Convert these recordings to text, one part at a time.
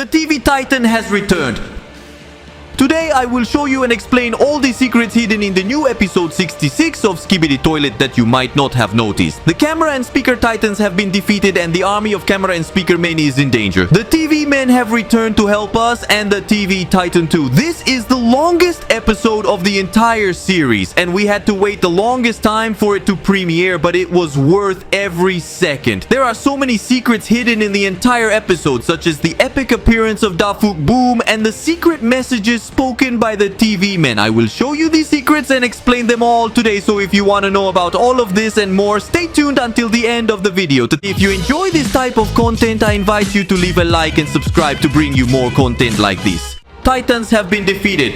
The TV Titan has returned. Today I will show you and explain all the secrets hidden in the new episode 66 of Skibidi Toilet that you might not have noticed. The camera and speaker titans have been defeated and the army of camera and speaker men is in danger. The TV men have returned to help us and the TV Titan too. This is the longest episode of the entire series and we had to wait the longest time for it to premiere, but it was worth every second. There are so many secrets hidden in the entire episode, such as the epic appearance of Dafuq Boom and the secret messages spoken by the TV men. I will show you these secrets and explain them all today, so if you want to know about all of this and more, stay tuned until the end of the video. If you enjoy this type of content, I invite you to leave a like and subscribe to bring you more content like this. Titans have been defeated.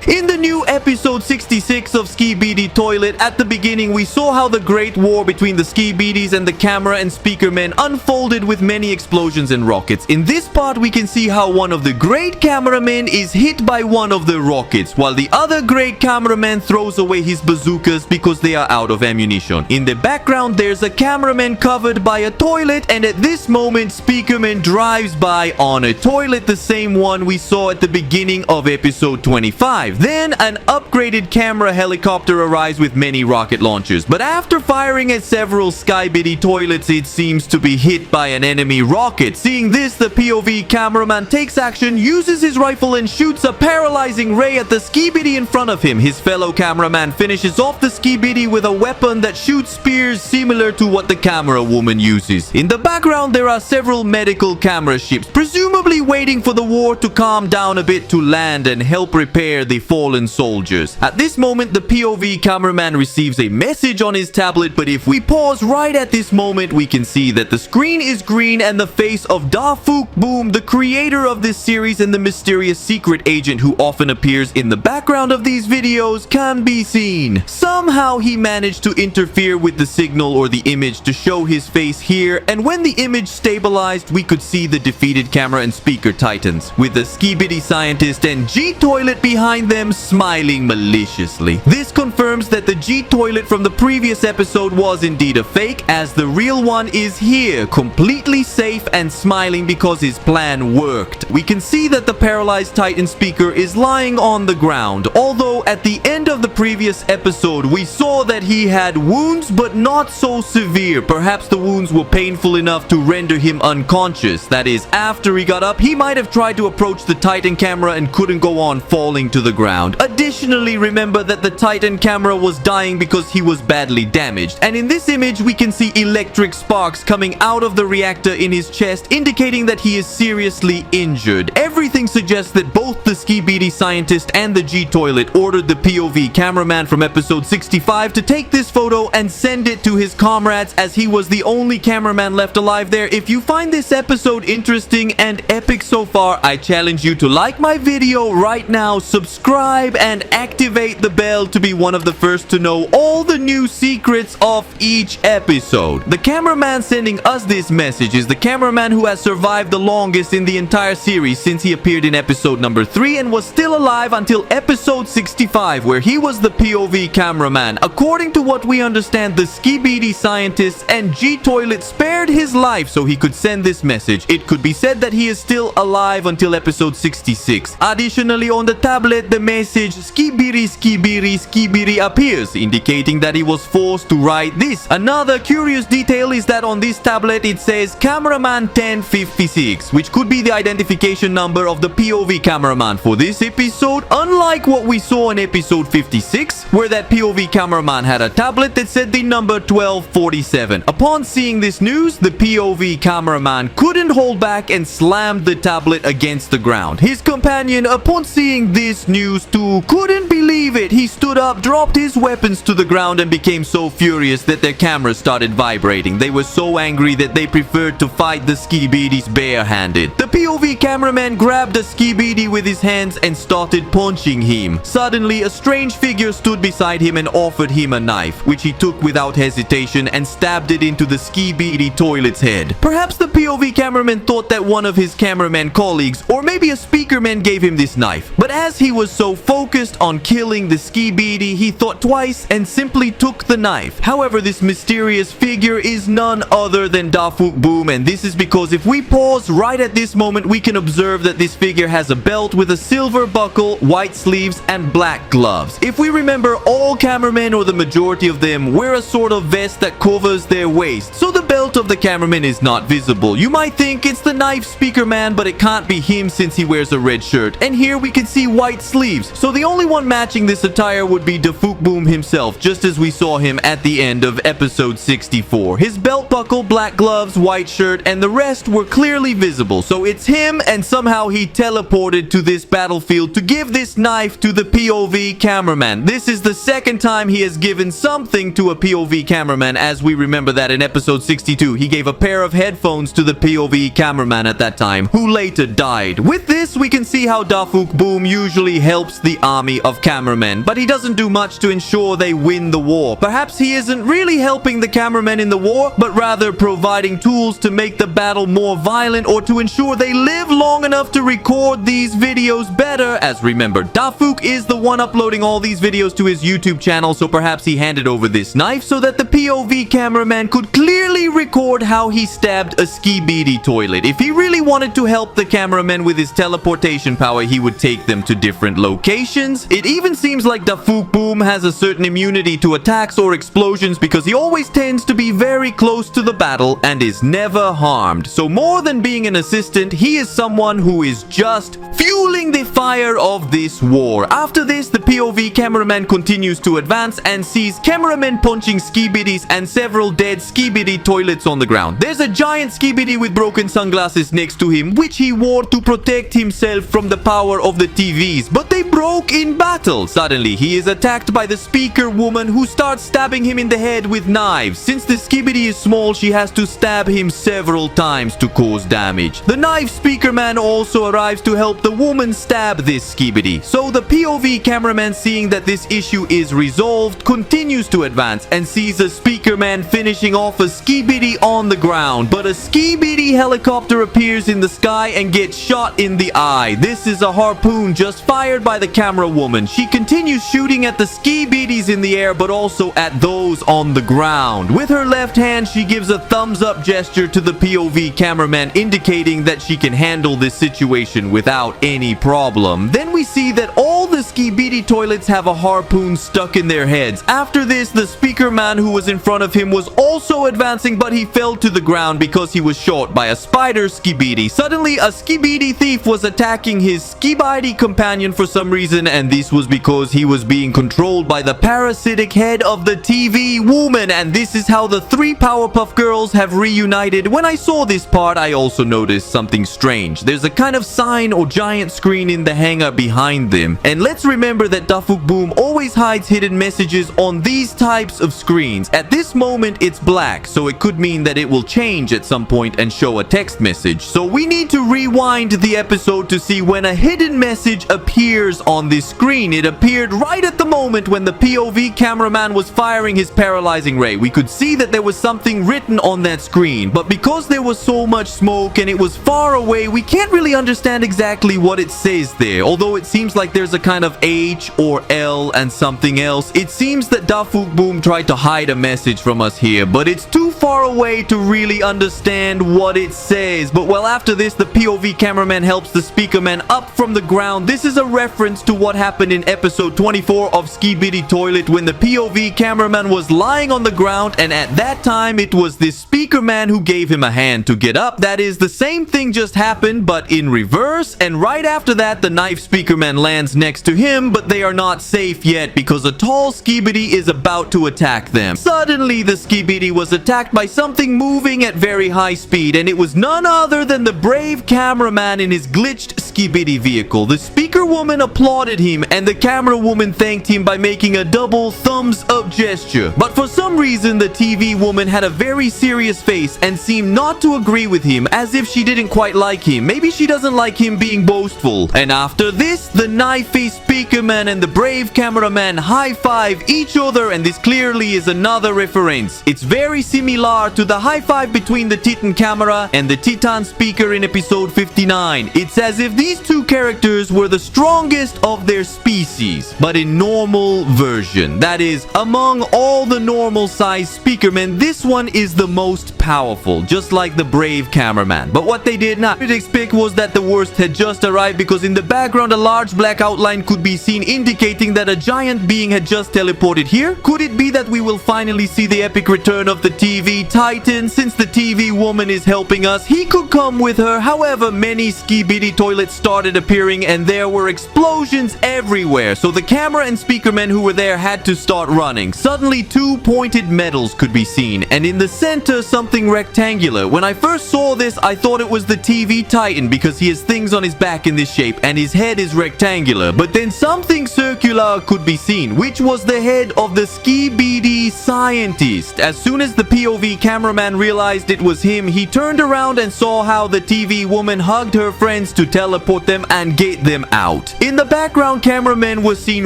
In the new episode 66 of Skibidi Toilet, at the beginning we saw how the great war between the Skibidis and the camera and speaker men unfolded with many explosions and rockets. In this part we can see how one of the great cameramen is hit by one of the rockets, while the other great cameraman throws away his bazookas because they are out of ammunition. In the background there's a cameraman covered by a toilet, and at this moment speakerman drives by on a toilet, the same one we saw at the beginning of episode 25. Then an upgraded camera helicopter arrives with many rocket launchers, but after firing at several Skibidi toilets it seems to be hit by an enemy rocket. Seeing this, the POV cameraman takes action, uses his rifle and shoots a paralyzing ray at the Skibidi in front of him. His fellow cameraman finishes off the Skibidi with a weapon that shoots spears similar to what the camera woman uses. In the background there are several medical camera ships, presumably waiting for the war to calm down a bit to land and help repair the fallen soldiers. At this moment the POV cameraman receives a message on his tablet, but if we pause right at this moment we can see that the screen is green and the face of Dafuq Boom, the creator of this series and the mysterious secret agent who often appears in the background of these videos, can be seen. Somehow he managed to interfere with the signal or the image to show his face here, and when the image stabilized we could see the defeated camera and speaker titans with the Skibidi scientist and G-Toilet behind them smiling maliciously. This confirms that the G-Toilet from the previous episode was indeed a fake, as the real one is here, completely safe and smiling because his plan worked. We can see that the paralyzed Titan speaker is lying on the ground, although at the end of the previous episode we saw that he had wounds but not so severe. Perhaps the wounds were painful enough to render him unconscious. That is, after he got up he might have tried to approach the Titan camera and couldn't go on falling to the ground. Additionally, remember that the Titan camera was dying because he was badly damaged, and in this image we can see electric sparks coming out of the reactor in his chest, indicating that he is seriously injured. Everything suggests that both the Skibidi scientist and the G-Toilet ordered the POV cameraman from episode 65 to take this photo and send it to his comrades, as he was the only cameraman left alive there. If you find this episode interesting and epic so far, I challenge you to like my video right now, subscribe and activate the bell to be one of the first to know all the new secrets of each episode. The cameraman sending us this message is the cameraman who has survived the longest in the entire series, since he appeared in episode number 3 and was still alive until episode 65, where he was the POV cameraman. According to what we understand, the Skibidi scientists and G-Toilet spared his life so he could send this message. It could be said that he is still alive until episode 66. Additionally, on the tablet the message Skibidi Skibidi Skibidi appears, indicating that he was forced to write this. Another curious detail is that on this tablet it says cameraman 1056, which could be the identification number of the POV cameraman for this episode, unlike what we saw in episode 56 where that POV cameraman had a tablet that said the number 1247. Upon seeing this news, the POV cameraman couldn't hold back and slammed the tablet against the ground. His companion, upon seeing this news too, couldn't believe it. He stood up, dropped his weapons to the ground and became so furious that their cameras started vibrating. They were so angry that they preferred to fight the Skibidis barehanded. The POV cameraman grabbed a Skibidi with his hands and started punching him. Suddenly, a strange figure stood beside him and offered him a knife, which he took without hesitation and stabbed it into the Skibidi toilet's head. Perhaps the POV cameraman thought that one of his cameraman colleagues or maybe a speakerman gave him this knife, but as he was was so focused on killing the SKIBIDI, he thought twice and simply took the knife. However, this mysterious figure is none other than Dafuq Boom, and this is because if we pause right at this moment, we can observe that this figure has a belt with a silver buckle, white sleeves, and black gloves. If we remember, all cameramen, or the majority of them, wear a sort of vest that covers their waist, so the belt of the cameraman is not visible. You might think it's the knife speaker man, but it can't be him since he wears a red shirt. And here we can see white sleeves, so the only one matching this attire would be Dafuq Boom himself, just as we saw him at the end of episode 64. His belt buckle, black gloves, white shirt, and the rest were clearly visible, so it's him, and somehow he teleported to this battlefield to give this knife to the POV cameraman. This is the second time he has given something to a POV cameraman, as we remember that in episode 62 he gave a pair of headphones to the POV cameraman at that time, who later died. With this, we can see how Dafuq Boom usually helps the army of cameramen, but he doesn't do much to ensure they win the war. Perhaps he isn't really helping the cameramen in the war, but rather providing tools to make the battle more violent, or to ensure they live long enough to record these videos better. As remember, Dafuq is the one uploading all these videos to his YouTube channel, so perhaps he handed over this knife so that the POV cameraman could clearly record how he stabbed a SKIBIDI toilet. If he really wanted to help the cameraman with his teleportation power, he would take them to different locations. It even seems like Dafuq Boom has a certain immunity to attacks or explosions because he always tends to be very close to the battle and is never harmed. So more than being an assistant, he is someone who is just fueling the fire of this war. After this, the POV cameraman continues to advance and sees cameramen punching SKIBIDIs and several dead SKIBIDI toilets on the ground. There's a giant SKIBIDI with broken sunglasses next to him, which he wore to protect himself from the power of the TVs, but they broke in battle. Suddenly, he is attacked by the speaker woman, who starts stabbing him in the head with knives. Since the SKIBIDI is small, she has to stab him several times to cause damage. The knife speaker man also arrives to help the woman stab this SKIBIDI. So the POV cameraman, seeing that this issue is resolved, continues to advance and sees a speaker man finishing off a SKIBIDI on the ground. But a SKIBIDI helicopter appears in the sky and gets shot in the eye. This is a harpoon just fired by the camera woman. She continues shooting at the SKIBIDIs in the air, but also at those on the ground. With her left hand, she gives a thumbs up gesture to the POV cameraman, indicating that she can handle this situation without any problem. Then we see that all the SKIBIDI toilets have a harpoon stuck in their heads. After this, the speaker man who was in front of him was also advancing, but he fell to the ground because he was shot by a spider SKIBIDI. Suddenly, a SKIBIDI thief was attacking his SKIBIDI companion for some reason, and this was because he was being controlled by the parasitic head of the TV woman. And this is how the three Powerpuff Girls have reunited. When I saw this part, I also noticed something strange. There's a kind of sign or giant screen in the hangar behind them. And let's remember that Dafuq Boom always hides hidden messages on these types of screens. At this moment, it's black, so it could mean that it will change at some point and show a text message. So we need to rewind the episode to see when a hidden message appears on this screen. It appeared right at the moment when the POV cameraman was firing his paralyzing ray. We could see that there was something written on that screen, but because there was so much smoke and it was far away, we can't really understand exactly what it says there. Although it seems like there's a kind of H or L and something else. It seems that Dafuq Boom tried to hide a message from us here, but it's too far away to really understand what it says. But well, after this, the POV cameraman helps the speaker man up from the ground. This is a reference to what happened in episode 24 of SKIBIDI Toilet, when the POV cameraman was lying on the ground, and at that time it was this speaker man who gave him a hand to get up. That is, the same thing just happened, but in reverse. And right after that, the knife speaker man lands next to him, but they are not safe yet because a tall SKIBIDI is about to attack them. Suddenly, the SKIBIDI was attacked by something moving at very high speed, and it was none other than the brave cameraman in his glitched SKIBIDI vehicle. The speaker woman applauded him, and the camera woman thanked him by making a double thumbs up gesture. But for some reason, the TV woman had a very serious face and seemed not to agree with him, as if she didn't quite like him. Maybe she doesn't like him being boastful. And after this, the knife-faced speaker man and the brave cameraman high-five each other, and this clearly is another reference. It's very similar to the high-five between the Titan camera and the Titan speaker in episode 59. It's as if these two characters were the strongest of their species, but in normal version. That is, among all the normal size speakermen, this one is the most powerful, just like the brave cameraman. But what they did not expect was that the worst had just arrived, because in the background a large black outline could be seen, indicating that a giant being had just teleported here. Could it be that we will finally see the epic return of the TV Titan? Since the TV woman is helping us, he could come with her. However, many SKIBIDI toilets started appearing and there were explosions everywhere, so the camera and speakermen who were there had to start running. Suddenly, two pointed metals could be seen, and in the center something rectangular. When I first saw this, I thought it was the TV Titan because he has things on his back in this shape and his head is rectangular. But then something circular could be seen, which was the head of the SKIBIDI scientist. As soon as the POV cameraman realized it was him, he turned around and saw how the TV woman hugged her friends to teleport them and get them out. In the background, cameraman was seen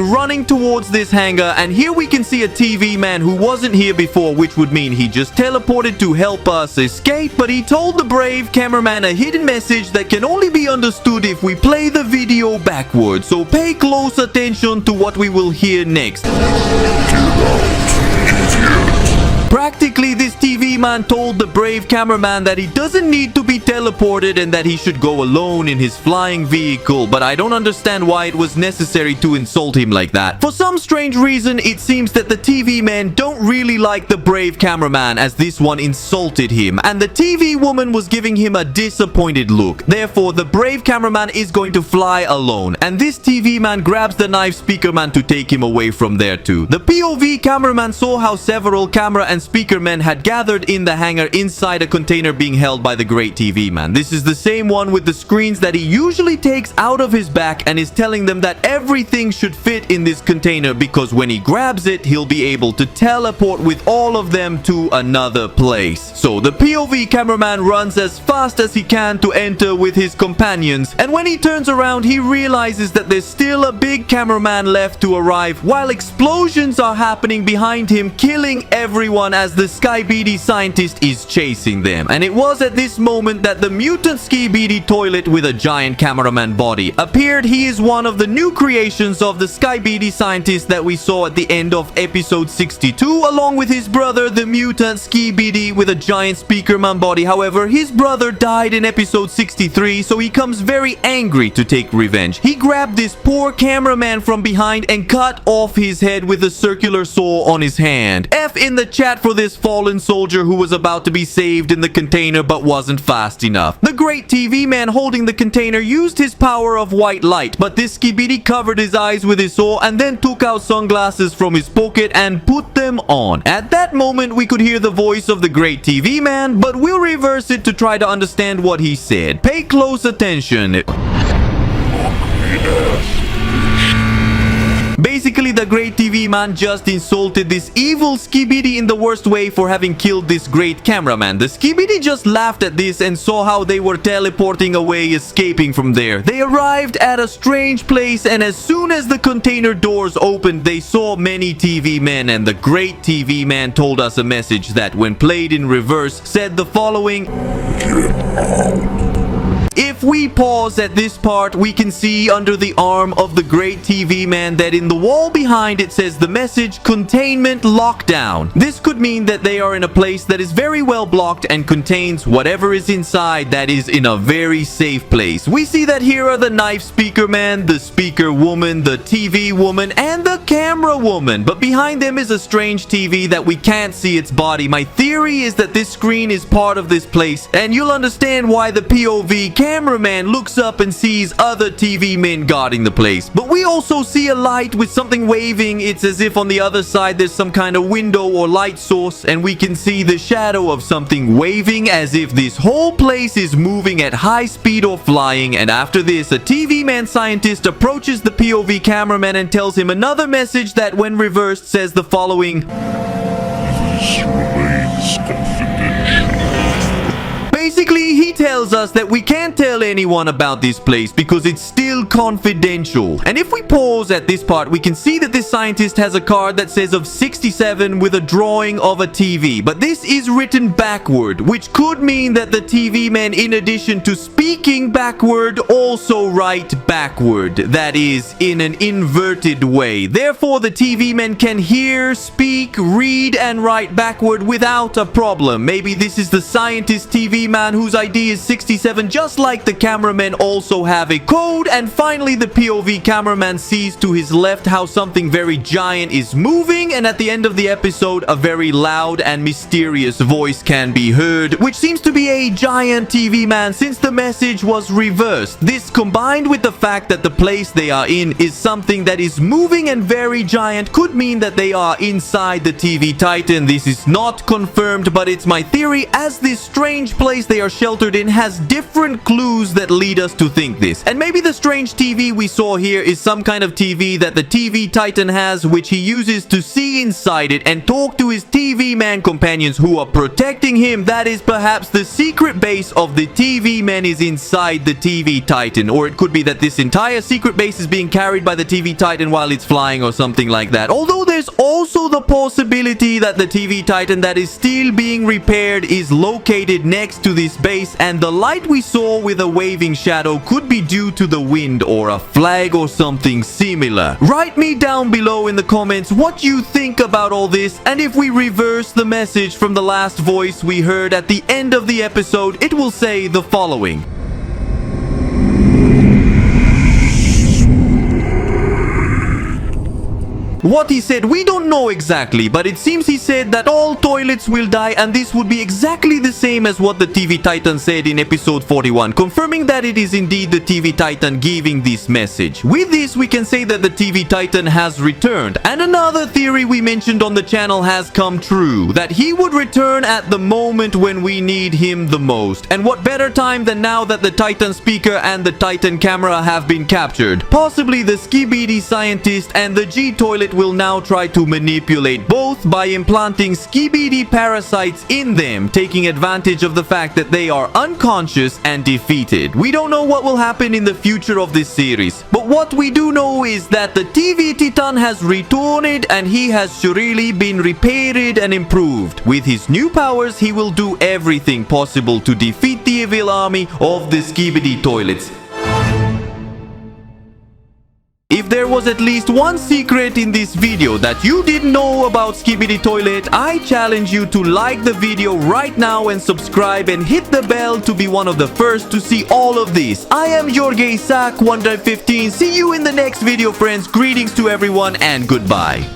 running towards this hangar, and here we can see a TV man who wasn't here before, which would mean he just teleported to help us escape. But he told the brave cameraman a hidden message that can only be understood if we play the video backwards, so pay close attention to what we will hear next. Practically, this TV man told the brave cameraman that he doesn't need to be teleported and that he should go alone in his flying vehicle, but I don't understand why it was necessary to insult him like that. For some strange reason, it seems that the TV men don't really like the brave cameraman, as this one insulted him, and the TV woman was giving him a disappointed look. Therefore, the brave cameraman is going to fly alone, and this TV man grabs the knife speakerman to take him away from there too. The POV cameraman saw how several camera and speaker men had gathered in the hangar inside a container being held by the great TV man. This is the same one with the screens that he usually takes out of his back and is telling them that everything should fit in this container, because when he grabs it, he'll be able to teleport with all of them to another place. So the POV cameraman runs as fast as he can to enter with his companions, and when he turns around, he realizes that there's still a big cameraman left to arrive, while explosions are happening behind him, killing everyone as the SKIBIDI scientist is chasing them. And it was at this moment that the mutant SKIBIDI toilet with a giant cameraman body appeared. He is one of the new creations of the SKIBIDI scientist that we saw at the end of episode 62, along with his brother, the mutant SKIBIDI with a giant speakerman body. However, his brother died in episode 63, so he comes very angry to take revenge. He grabbed this poor cameraman from behind and cut off his head with a circular saw on his hand. F in the chat for this fallen soldier who was about to be saved in the container but wasn't fast enough. The great TV man holding the container used his power of white light, but this SKIBIDI covered his eyes with his saw and then took out sunglasses from his pocket and put them on. At that moment, we could hear the voice of the great TV man, but we'll reverse it to try to understand what he said. Pay close attention. Basically, the great TV man just insulted this evil SKIBIDI in the worst way for having killed this great cameraman. The SKIBIDI just laughed at this and saw how they were teleporting away, escaping from there. They arrived at a strange place, and as soon as the container doors opened, they saw many TV men, and the great TV man told us a message that, when played in reverse, said the following: "Get out." If we pause at this part, we can see under the arm of the great TV man that in the wall behind it says the message "Containment Lockdown." This could mean that they are in a place that is very well blocked and contains whatever is inside, that is in a very safe place. We see that here are the knife speaker man, the speaker woman, the TV woman, and the camera woman. But behind them is a strange TV that we can't see its body. My theory is that this screen is part of this place, and you'll understand why the POV cameraman looks up and sees other TV men guarding the place. But we also see a light with something waving. It's as if on the other side there's some kind of window or light source, and we can see the shadow of something waving, as if this whole place is moving at high speed or flying. And after this, a TV man scientist approaches the POV cameraman and tells him another message that, when reversed, says the following: "This remains confidential." Basically, he tells us that we can't tell anyone about this place because it's still confidential. And if we pause at this part, we can see that this scientist has a card that says of 67 with a drawing of a TV. But this is written backward, which could mean that the TV man, in addition to speaking backward, also write backward. That is, in an inverted way. Therefore, the TV man can hear, speak, read, and write backward without a problem. Maybe this is the scientist TV man whose ID is 67, just like the cameramen also have a code. And finally, the POV cameraman sees to his left how something very giant is moving, and at the end of the episode, a very loud and mysterious voice can be heard, which seems to be a giant TV man since the message was reversed. This, combined with the fact that the place they are in is something that is moving and very giant, could mean that they are inside the TV Titan. This is not confirmed, but it's my theory, as this strange place they are sheltered in has different clues that lead us to think this. And maybe the strange TV we saw here is some kind of TV that the TV Titan has, which he uses to see inside it and talk to his TV man companions who are protecting him. That is perhaps the secret base of the TV man is inside the TV Titan. Or it could be that this entire secret base is being carried by the TV Titan while it's flying or something like that. Although there's also the possibility that the TV Titan that is still being repaired is located next to this base, and the light we saw with a waving shadow could be due to the wind or a flag or something similar. Write me down below in the comments what you think about all this, and if we reverse the message from the last voice we heard at the end of the episode, it will say the following. What he said, we don't know exactly, but it seems he said that all toilets will die, and this would be exactly the same as what the TV Titan said in episode 41, confirming that it is indeed the TV Titan giving this message. With this, we can say that the TV Titan has returned, and another theory we mentioned on the channel has come true, that he would return at the moment when we need him the most. And what better time than now that the Titan speaker and the Titan camera have been captured? Possibly the SKIBIDI scientist and the G toilet will now try to manipulate both by implanting SKIBIDI parasites in them, taking advantage of the fact that they are unconscious and defeated. We don't know what will happen in the future of this series, but what we do know is that the TV Titan has returned and he has surely been repaired and improved. With his new powers, he will do everything possible to defeat the evil army of the SKIBIDI toilets. If there was at least one secret in this video that you didn't know about SKIBIDI Toilet, I challenge you to like the video right now and subscribe and hit the bell to be one of the first to see all of this. I am Jorge Isaac 1.15. See you in the next video, friends. Greetings to everyone and goodbye.